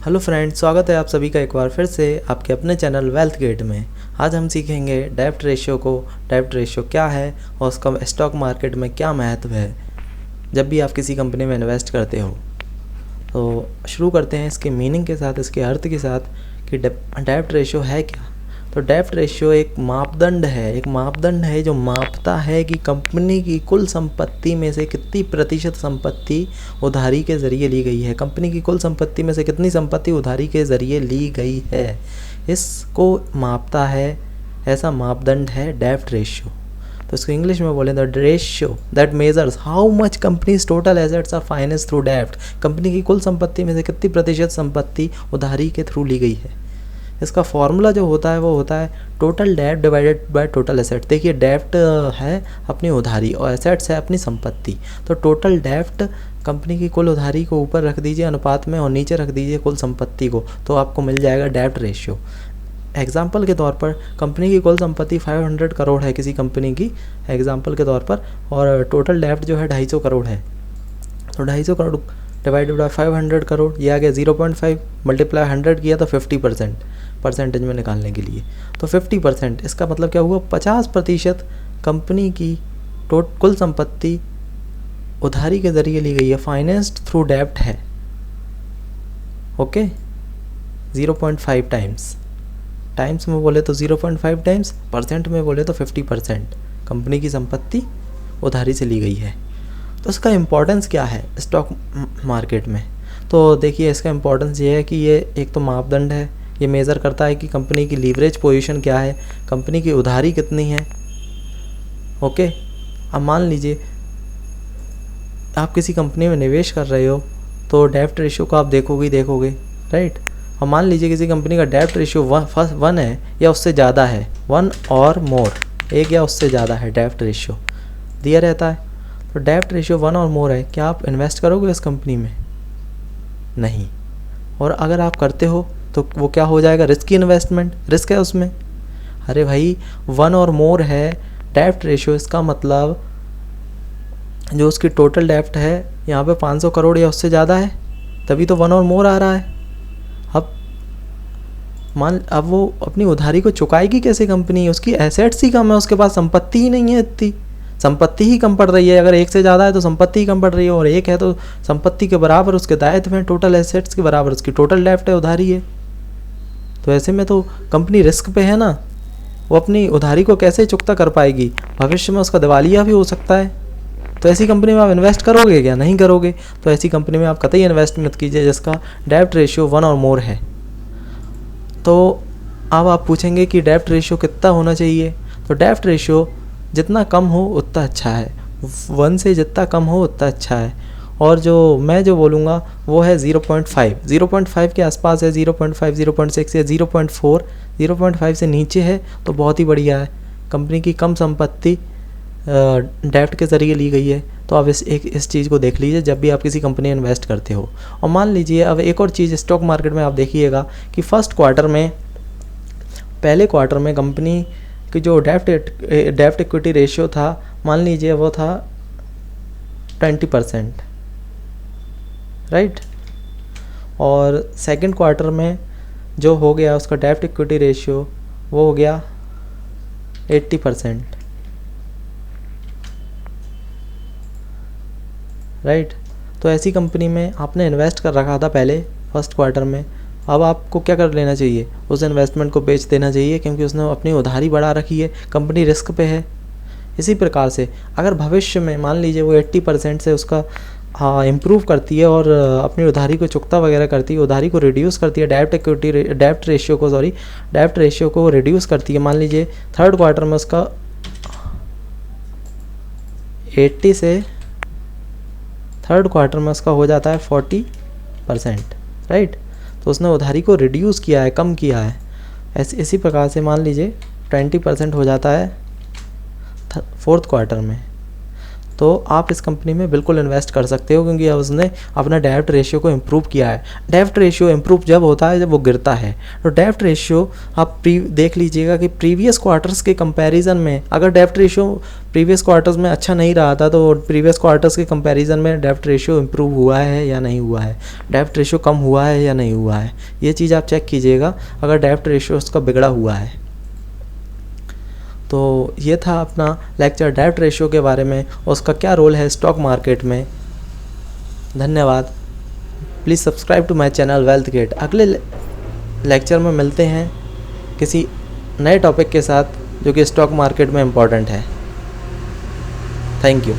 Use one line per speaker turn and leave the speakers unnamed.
Hello friends, स्वागत है आप सभी का एक बार फिर से आपके अपने चैनल वेल्थ गेट में। आज हम सीखेंगे डेब्ट रेशियो को। डेब्ट रेशियो क्या है और उसका स्टॉक मार्केट में क्या महत्व है जब भी आप किसी कंपनी में इन्वेस्ट करते हो। तो शुरू करते हैं इसके मीनिंग के साथ, इसके अर्थ के साथ कि डेब्ट रेशियो है क्या। तो डेब्ट रेशियो एक मापदंड है जो मापता है कि कंपनी की कुल संपत्ति में से कितनी प्रतिशत संपत्ति उधारी के ज़रिए ली गई है। कंपनी की कुल संपत्ति में से कितनी संपत्ति उधारी के ज़रिए ली गई है, इसको मापता है। ऐसा मापदंड है डेब्ट रेशियो। तो इसको इंग्लिश में बोलें the ratio that measures how much companies total assets are financed through डेब्ट। कंपनी की कुल संपत्ति में से कितनी प्रतिशत संपत्ति उधारी के थ्रू ली गई है। इसका फॉर्मूला जो होता है वो होता है टोटल डेब्ट डिवाइडेड बाय टोटल एसेट। देखिए, डेब्ट है अपनी उधारी और एसेट्स है अपनी संपत्ति। तो टोटल डेब्ट कंपनी की कुल उधारी को ऊपर रख दीजिए अनुपात में और नीचे रख दीजिए कुल संपत्ति को, तो आपको मिल जाएगा डेब्ट रेशियो। एग्जाम्पल के तौर पर कंपनी की कुल संपत्ति 500 करोड़ है किसी कंपनी की, एग्जाम्पल के तौर पर, और टोटल डेब्ट जो है 250 करोड़ है। तो 250 करोड़ डिवाइडेड बाय 500 करोड़, ये आ गया 0.5, मल्टीप्लाई 100 किया तो 50% परसेंटेज में निकालने के लिए। तो 50%, इसका मतलब क्या हुआ, 50% कंपनी की कुल संपत्ति उधारी के ज़रिए ली गई है, फाइनेंस्ड थ्रू डेब्ट है। ओके, 0.5 टाइम्स में बोले तो 0.5 टाइम्स, परसेंट में बोले तो 50% कंपनी की संपत्ति उधारी से ली गई है। तो इसका इम्पोर्टेंस क्या है स्टॉक मार्केट में। तो देखिए, इसका इम्पोर्टेंस ये है कि ये एक तो मापदंड है, ये मेज़र करता है कि कंपनी की लीवरेज पोजीशन क्या है, कंपनी की उधारी कितनी है। ओके, अब मान लीजिए आप किसी कंपनी में निवेश कर रहे हो तो डेब्ट रेशियो को आप देखोगे, राइट। और मान लीजिए किसी कंपनी का डेब्ट रेशियो 1 है या उससे ज़्यादा है, 1 और मोर, 1 या उससे ज़्यादा है डेब्ट रेशियो दिया रहता है। तो डेब्ट रेशियो 1 और मोर है, क्या आप इन्वेस्ट करोगे उस कंपनी में? नहीं। और अगर आप करते हो तो वो क्या हो जाएगा, रिस्की इन्वेस्टमेंट, रिस्क है उसमें। अरे भाई, 1 और मोर है डेब्ट रेशियो, इसका मतलब जो उसकी टोटल डेब्ट है यहाँ पे 500 करोड़ या उससे ज़्यादा है, तभी तो 1 और मोर आ रहा है। अब वो अपनी उधारी को चुकाएगी कैसे कंपनी? उसकी एसेट्स ही कम है, उसके पास संपत्ति ही नहीं है, इतनी संपत्ति ही कम पड़ रही है। अगर 1 से ज़्यादा है तो संपत्ति ही कम पड़ रही है, और 1 है तो संपत्ति के बराबर उसके दायित्व हैं, टोटल एसेट्स के बराबर उसकी टोटल डेब्ट है, उधारी है। तो ऐसे में तो कंपनी रिस्क पे है ना, वो अपनी उधारी को कैसे चुकता कर पाएगी? भविष्य में उसका दिवालिया भी हो सकता है। तो ऐसी कंपनी में आप इन्वेस्ट करोगे क्या? नहीं करोगे। तो ऐसी कंपनी में आप कतई इन्वेस्ट मत कीजिए जिसका डेब्ट रेशियो 1 और मोर है। तो अब आप पूछेंगे कि डेब्ट रेशियो कितना होना चाहिए। तो डेब्ट रेशियो जितना कम हो उतना अच्छा है, 1 से जितना कम हो उतना अच्छा है। और मैं जो बोलूँगा वो है 0.5 के आसपास है, 0.5, 0.6 या 0.4। 0.5 से नीचे है तो बहुत ही बढ़िया है, कंपनी की कम संपत्ति डेब्ट के ज़रिए ली गई है। तो आप इस चीज़ को देख लीजिए जब भी आप किसी कंपनी में इन्वेस्ट करते हो। और मान लीजिए अब एक और चीज़ स्टॉक मार्केट में आप देखिएगा कि पहले क्वार्टर में कंपनी की जो डेब्ट इक्विटी रेशियो था, मान लीजिए वो था 20%, राइट। और सेकंड क्वार्टर में जो हो गया उसका डेब्ट इक्विटी रेशियो वो हो गया 80%, राइट। तो ऐसी कंपनी में आपने इन्वेस्ट कर रखा था पहले फर्स्ट क्वार्टर में, अब आपको क्या कर लेना चाहिए, उस इन्वेस्टमेंट को बेच देना चाहिए, क्योंकि उसने अपनी उधारी बढ़ा रखी है, कंपनी रिस्क पे है। इसी प्रकार से अगर भविष्य में मान लीजिए वो 80% से उसका इम्प्रूव करती है और अपनी उधारी को चुकता वगैरह करती है, उधारी को रिड्यूस करती है, डेब्ट रेशियो को रिड्यूस करती है। मान लीजिए थर्ड क्वार्टर में उसका 80 से थर्ड क्वार्टर में उसका हो जाता है 40%, राइट। तो उसने उधारी को रिड्यूस किया है, कम किया है। इसी प्रकार से मान लीजिए 20% हो जाता है फोर्थ क्वार्टर में। तो आप इस कंपनी में बिल्कुल इन्वेस्ट कर सकते हो, क्योंकि अब उसने अपना डेब्ट रेशियो को इम्प्रूव किया है। डेब्ट रेशियो इम्प्रूव जब होता है जब वो गिरता है। तो डेब्ट रेशियो आप देख लीजिएगा कि प्रीवियस क्वार्टर्स के कंपैरिजन में अगर डेब्ट रेशियो प्रीवियस क्वार्टर्स में अच्छा नहीं रहा था तो प्रीवियस क्वार्टर्स के कंपैरिजन में डेब्ट रेशियो इम्प्रूव हुआ है या नहीं हुआ है, डेब्ट रेशियो कम हुआ है या नहीं हुआ है, ये चीज़ आप चेक कीजिएगा अगर डेब्ट रेशियो उसका बिगड़ा हुआ है। तो ये था अपना लेक्चर डेब्ट रेशियो के बारे में और उसका क्या रोल है स्टॉक मार्केट में। धन्यवाद। Please subscribe to my channel wealth gate. अगले लेक्चर में मिलते हैं किसी नए टॉपिक के साथ जो कि स्टॉक मार्केट में इम्पॉर्टेंट है। Thank you.